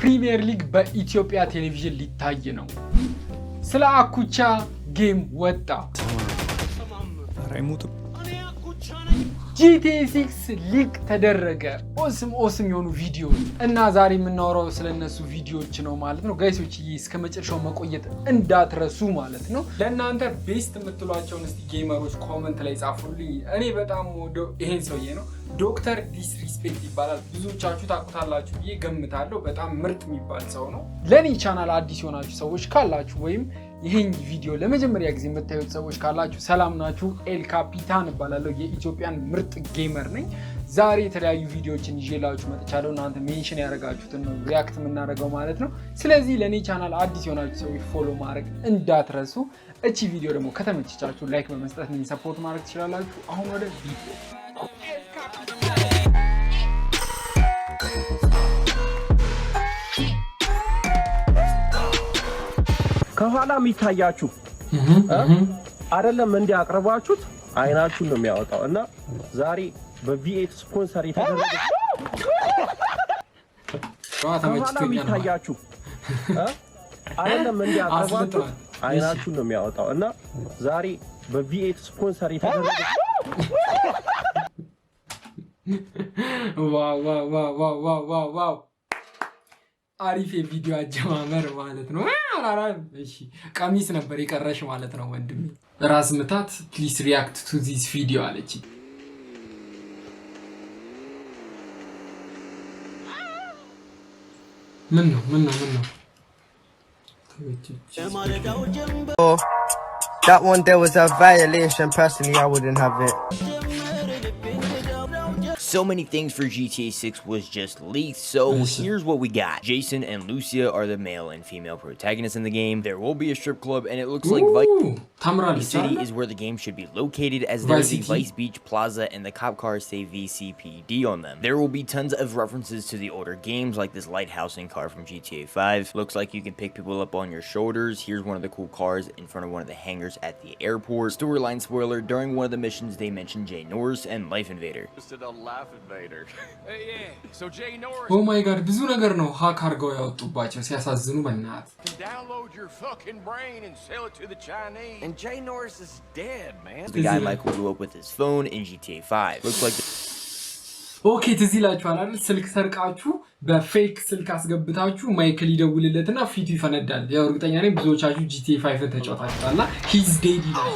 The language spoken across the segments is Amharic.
ፕሪሚየር ሊግ በኢትዮጵያ ቴሌቪዥን ሊታይ ነው። ስለ አኩቻ ጌም ወጣ። GTA 6 ሊክ ተደረገ። ኦስም የሆኑ ቪዲዮዎች እና ዛሬ የምናወራው ስለነሱ ቪዲዮዎች ነው ማለት ነው። ጋይሶች እስከ መጨረሻው መቆየት እንዳትረሱ ማለት ነው። ለእናንተ ቤስት የምትሏቸውን እስቲ ጌመሮች ኮመንት ላይ ጻፉልኝ። እኔ በጣም ወደው ይሄን ሰውዬ ነው፣ ዶክተር ዲስሪስፔክት ይባላል። ብዙዎቻችሁ ታውቁታላችሁ ብዬ ገምታለሁ። በጣም ምርጥ የሚባል ሰው ነው። ለኔ ቻናል አዲስ የሆናችሁ ሰዎች ካላችሁ ወይም ይሄን ቪዲዮ ለመጀመሪያ ጊዜ የምታዩት ሰዎች ካላችሁ ሰላም ናችሁ። ኤል ካፒታን እባላለሁ። የኢትዮጵያን ምርጥ ጌመር ነኝ። ዛሬ የተለያዩ ቪዲዮዎችን ይዤላችሁ መጥቻለሁ። እናንተ ሜንሽን ያደረጋችሁትን ነው ሪያክት የምናደርገው ማለት ነው። ስለዚህ ለኔ ቻናል አዲስ የሆናችሁ ሰዎች ፎሎ ማድረግ እንዳትረሱ። እቺ ቪዲዮ ደግሞ ከተመቸቻችሁ ላይክ በመስጠት እኔን ሰፖርት ማድረግ ትችላላችሁ። አሁን ወደ ቪዲዮ ከኋላ የሚታያችሁ አይደለም እንዴ አቅርባችሁት አይናችሁን ነው የሚያወጣው። እና ዛሬ በቪኤት ስፖንሰር የተደረገ ከኋላ የሚታያችሁ አይደለም እንዴ አቅርባችሁት አይናችሁን ነው የሚያወጣው። እና ዛሬ በቪኤት ስፖንሰር የተደረገ ዋው አሪፍ የቪዲዮ አጀማመር ማለት ነው። እሺ ቀሚስ ነበር የቀረሽ ማለት ነው ወንድሜ። ራስ ምታት ፕሊስ ሪያክት ቱ ዚስ ቪዲዮ አለች። ምን ነው That one there was a violation. Personally, I wouldn't have it. So many things for GTA 6 was just leaked, so here's what we got. Jason and Lucia are the male and female protagonists in the game. There will be a strip club, and it looks like Vice City is where the game should be located, as there's the Vice Beach Plaza, and the cop cars say VCPD on them. There will be tons of references to the older games, like this lighthousing car from GTA 5. Looks like you can pick people up on your shoulders. Here's one of the cool cars in front of one of the hangars at the airport. Storyline spoiler, during one of the missions, they mentioned Jay Norris and Life Invader. So Jay Norris. Oh my god, ብዙ ነገር ነው ሃክ አድርገው ያወጡባቸው ሲያሳዝኑ በእናት። Download your fucking brain and sell it to the Chinese. And Jay Norris is dead, man. The guy Michael blew up with his phone in GTA 5. Looks like ኦኬ ትዝ ይላችኋል አይደል? ስልክ ሰርቃችሁ በፌክ ስልክ አስገብታችሁ ማይክል ይደውልለትና ፊቱ ይፈነዳል። ያው እርግጠኛ ነኝ ብዙዎቻችሁ GTA 5 ተጫውታችኋልና he's dead ይላል።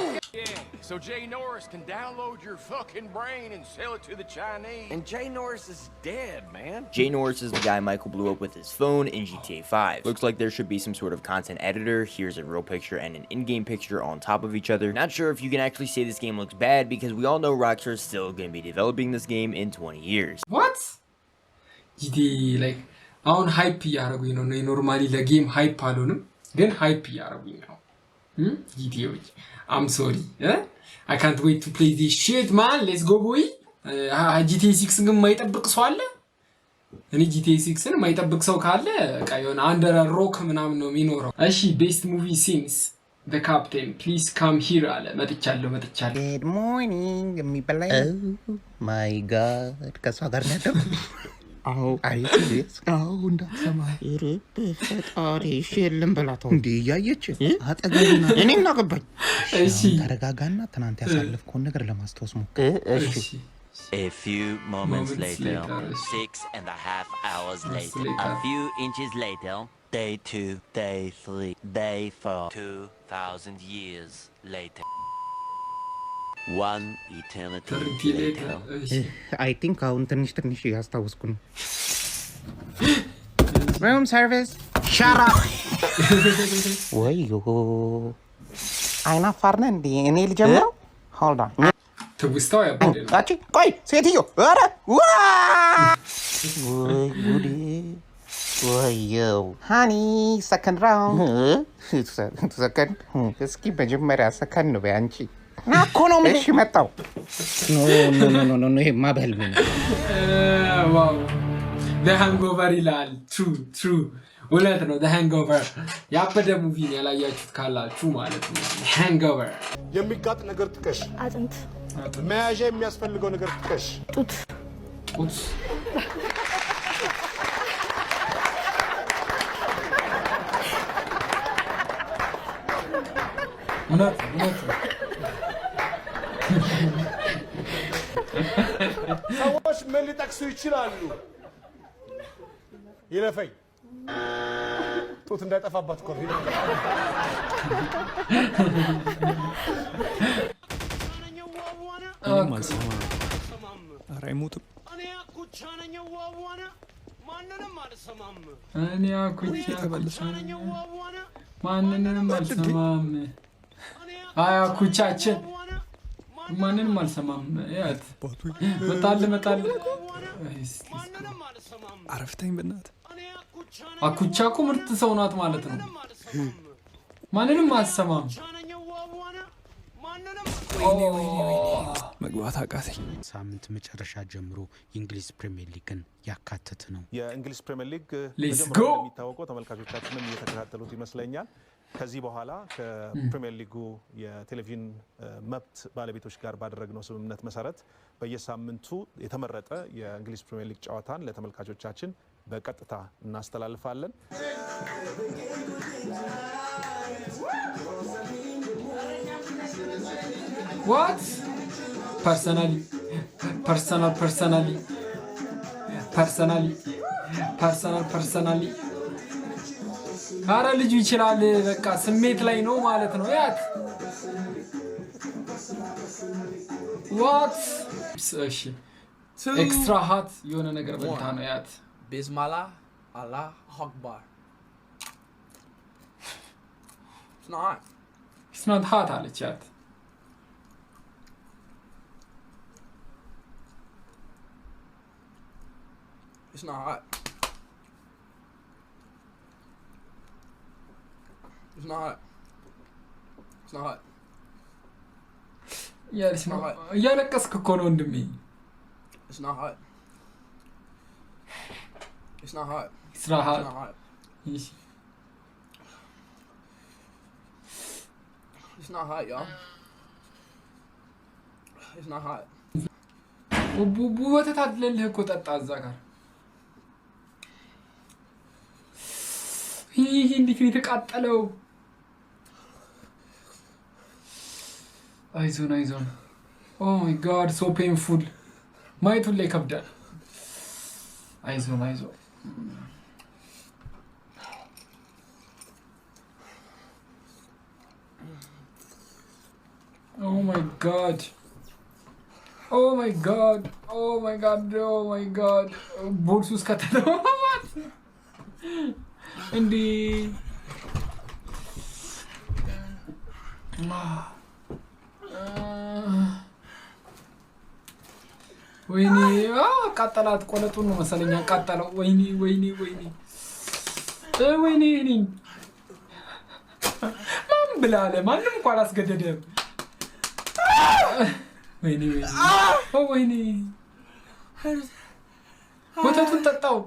So Jay Norris can download your fucking brain and sell it to the Chinese. And Jay Norris is dead, man. Jay Norris is the guy Michael blew up with his phone in GTA 5. Looks like there should be some sort of content editor. Here's a real picture and an in-game picture on top of each other. Not sure if you can actually say this game looks bad, because we all know Rockstar is still going to be developing this game in 20 years. What? GTA like አሁን ሃይፕ ያረጉኝ ነው። ኖርማሊ ለጌም ሃይፕ አልሆንም፣ ግን ሃይፕ ያረጉኝ ነው ጂቲዎች። I'm sorry. I can't wait to play this shit, man. Let's go, boy. GTA 6 ግን ማይጠብቅ ሰው አለ? እኔ GTA 6ን ማይጠብቅ ሰው ካለ በቃ የሆነ አንደር ሮክ ምናምን ነው የሚኖረው። እሺ ቤስት ሙቪ ሲንስ The Captain, please come here አለ። መጥቻለሁ። Good morning. የሚበላ Oh my god. ከሷ ጋር ነበር። አዎ አይስ አዎ እንዳትሰማ ፈጣሪ ሽልም በላተው እንዴ ያየች አጠገቡና እኔና ገባኝ። እሺ ተረጋጋና ትናንት ያሳለፍኩን ነገር ለማስታወስ ሞክር። እሺ A few moments later, 6.5 hours later, a few inches later, day 2, day 3, day 4, 2,000 years later. One eternity later. I think አሁን ትንሽ ያስታውስኩ ነው። Room service. Shut up. ወይዮ አይናፋር ነህ እንዴ? እኔ ልጀምረው? Hold on. ትውስታው ያበደ አቺ ቆይ ሴትዮ ኧረ ወይ ጉዴ ወይዮ ሃኒ ሰከንድ ራውንድ ሰከንድ እስኪ መጀመሪያ ሰከንድ ነው አንቺ ናኮ ነው ምን እሺ መጣው ኖ ይሄማ በህልሜ ነው። ዋው The Hangover ይላል። True እውነት ነው። The Hangover ያበደ ሙቪ ነው። ያላያችሁት ካላችሁ ማለት ነው። Hangover የሚጋጥ ነገር ጥቀሽ። አጥንት መያዣ የሚያስፈልገው ነገር ጥቀሽ። ጡት እውነት ሰዎች ምን ሊጠቅሱ ይችላሉ? ይለፈኝ ጡት እንዳይጠፋባት እኮ ነው። ማንንም አልሰማም። አኩቻችን ማንንም አልሰማም። ያት መጣል አረፍተኝ በእናት አኩቻ እኮ ምርጥ ሰው ናት ማለት ነው። ማንንም አልሰማም። መግባት አቃተኝ። ሳምንት መጨረሻ ጀምሮ የእንግሊዝ ፕሪሚየር ሊግን ያካተተ ነው። የእንግሊዝ ፕሪሚየር ሊግ የሚታወቀው ተመልካቾቻችንም እየተከታተሉት ይመስለኛል። ከዚህ በኋላ ከፕሪሚየር ሊጉ የቴሌቪዥን መብት ባለቤቶች ጋር ባደረግነው ስምምነት መሰረት በየሳምንቱ የተመረጠ የእንግሊዝ ፕሪሚየር ሊግ ጨዋታን ለተመልካቾቻችን በቀጥታ እናስተላልፋለን። What? Personally. አረ ልጁ ይችላል። በቃ ስሜት ላይ ነው ማለት ነው። ያት What? እሺ ኤክስትራ ሃት የሆነ ነገር በልታ ነው ያት ቤዝማላ አላህ አክበር It's not hot አለች ያት It's not hot. It's not hot. It's not hot. Yeah, it's not hot. እያለቀስክ እኮ ነው ወንድሜ። It's not hot. It's not hot. It's not hot. It's not hot. It's not hot, y'all. It's not hot. ወተት አድለልህ እኮ ጠጣ እዛ ጋር ይሄ እንዴት ነው የተቃጠለው? አይዞን ኦ ማይ ጋድ ሶ ፔንፉል ማየቱ ላይ ከብዳል። አይዞን ኦ ማይ ጋድ ቦክስ ውስጥ ከተተው እንዴ ወይኔ ቃጠላት። ቆለጡን ነው መሰለኝ ቃጠለው። ወይኔ ማን ብላለ? ማንም እንኳን አላስገደደም። ወይኔ ወተቱን ጠጣው።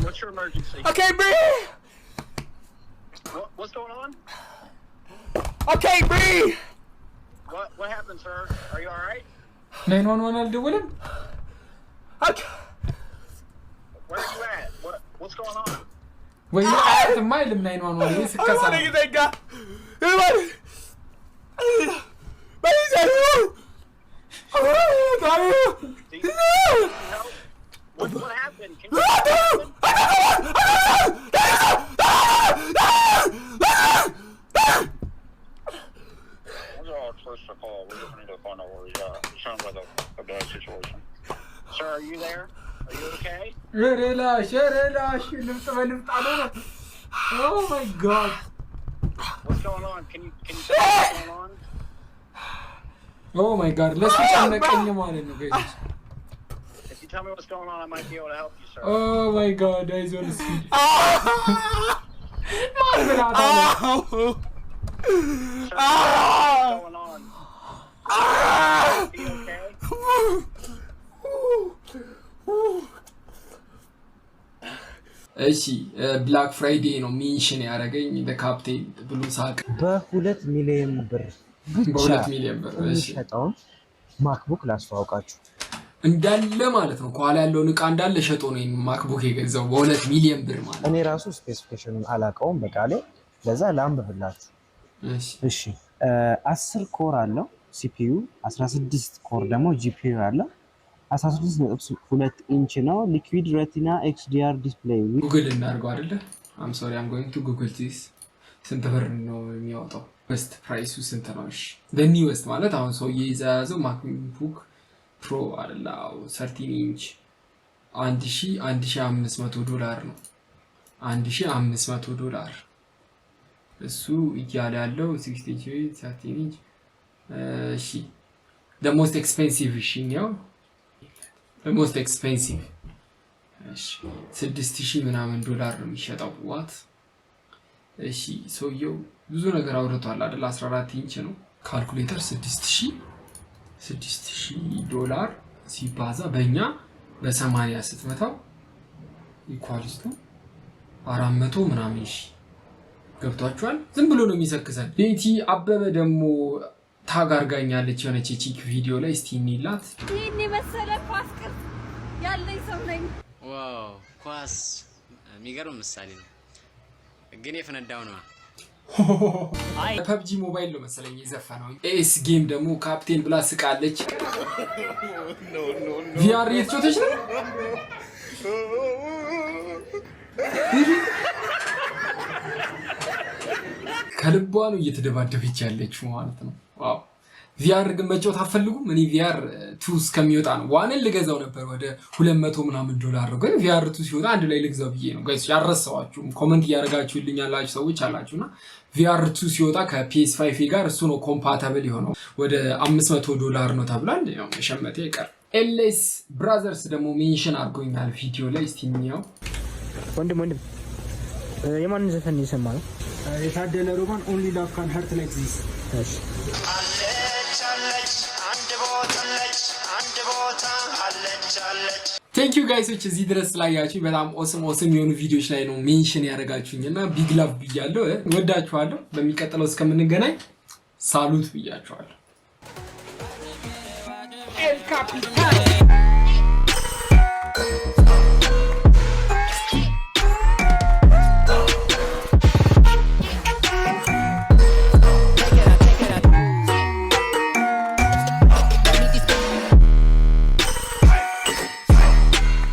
What's your emergency? I can't breathe. What's going on? I can't breathe. What happened, sir? Are you all right? 911 አልደወለም? Where are you at? What's going on? ወይ አት ማይልም 911 ይስከሳ ነው። What happened? Can first of all, we just need to find out where he's at. It sounds like a bad situation. Sir, are you there? Are you okay? Relax. Oh my god. What's going on? Can you tell me what's going on? Oh my god. Let's ጨነቀኝ ማለት ነው guys. If you tell me what's going on, I might be able to help you, sir. Oh my god. I don't see. ማን ብላታ ነው? Sir, what's going on? Are you okay? እሺ ብላክ ፍራይዴ ነው ሚሽን ያደረገኝ ለካፕቴን ብሉ ሳቅ በ2 ሚሊዮን ብር በ2 ሚሊዮን ብር እሺ ሸጠውን ማክቡክ ላስተዋውቃችሁ እንዳለ ማለት ነው ከኋላ ያለውን እቃ እንዳለ ሸጦ ነው ማክቡክ የገዛው በ2 ሚሊዮን ብር ማለት እኔ ራሱ ስፔሲፊኬሽኑን አላውቀውም በቃሌ ለዛ ላንብብላችሁ እሺ 10 ኮር አለው ሲፒዩ 16 ኮር ደግሞ ጂፒዩ አለው 13.2 ኢንች ነው ሊኩዊድ ሬቲና ኤክስዲአር ዲስፕሌይ ጉግል እናርገው አይደለ I'm sorry I'm going to google this ስንት ብር ነው የሚያወጣው በስት ፕራይሱ ስንት ነው እሺ the newest ማለት አሁን ሰው የያዘው ማክቡክ ፕሮ አይደላው 13 ኢንች 1500 ዶላር ነው $1,500 እሱ ይያለ ያለው 68 13 ኢንች እሺ the most expensive እሺ ነው the most expensive እሺ 6000 ምናምን ዶላር ነው የሚሸጠው ዋት እሺ ሰውየው ብዙ ነገር አውርቷል አይደል 14 ኢንች ነው ካልኩሌተር 6000 ዶላር ሲባዛ በእኛ በ80 ስትመታው ኢኳልስ ነው 400 ምናምን እሺ ገብቷችኋል ዝም ብሎ ነው የሚሰክሰን ቤቲ አበበ ደግሞ ታጋርጋኛለች የሆነች ቺክ ቪዲዮ ላይ እስቲ እንይላት ይሄን መሰለ ኳስ ቅርጽ ያለኝ ሰው ነኝ ዋው ኳስ የሚገርም ምሳሌ ነው ግን የፈነዳው ነው አይ PUBG ሞባይል ነው መሰለኝ የዘፈነው ኤስ ጌም ደግሞ ካፕቴን ብላ ስቃለች VR እየተጫወተች ነው ከልቧ ነው እየተደባደበች ያለችው ማለት ነው ዋው VR ግን መጫወት አፈልጉም እኔ VR 2 እስከሚወጣ ነው ዋንን ልገዛው ነበር ወደ 200 ምናምን ዶላር ነው ግን VR 2 ሲወጣ አንድ ላይ ልገዛው ብዬ ነው ጋይስ ያረሳዋችሁ ኮሜንት ያረጋችሁልኝ ያላችሁ ሰዎች አላችሁና VR 2 ሲወጣ ከPS5 ጋር እሱ ነው ኮምፓቲብል የሆነው ወደ $500 ነው ተብሏል ያው መሸመቴ ይቀር ኤልኤስ ብራዘርስ ደግሞ ሜንሽን አድርጎኛል ቪዲዮ ላይ እስቲ እንየው ወንድም የማን ዘፈን እየሰማው የታደለ ሮማን ኦንሊ ላቭ ካን ሀርት ላይክ ዚስ እሺ Thank you guys which እዚህ ድረስ ስላያችሁ በጣም ኦስም የሆኑ ቪዲዮዎች ላይ ነው ሜንሽን ያደረጋችሁኝና ቢግ ላቭ ብያለሁ ወዳችኋለሁ በሚቀጥለው እስከምንገናኝ ሳሉት ብያችኋለሁ El Capitan